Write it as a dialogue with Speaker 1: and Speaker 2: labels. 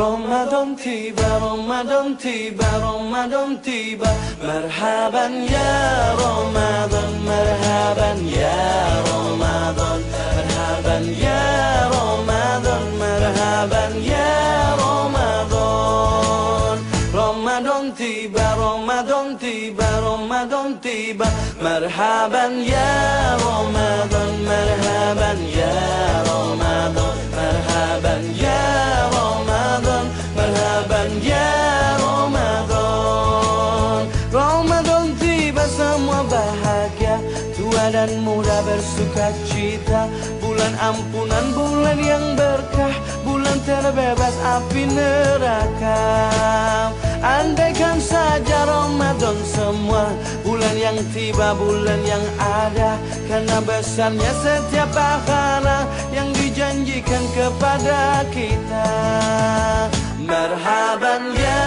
Speaker 1: Ramadan tiba, Ramadan tiba, Ramadan tiba. Marhaban ya Ramadan, marhaban ya Ramadan, marhaban ya Ramadan, marhaban ya Ramadan. Ramadan tiba, Ramadan tiba, Ramadan tiba. Marhaban ya Ramadan, marhaban ya Ramadan, marhaban ya Ramadan, marhaban ya Ramadan. Ramadan tiba, semua bahagia, tua dan muda bersuka cita. Bulan ampunan, bulan yang berkah, bulan terbebas api neraka. Andaikan saja Ramadan semua, bulan yang tiba, bulan yang ada. Karena besarnya setiap pahala yang dijanjikan kepada kita. Marhaban ya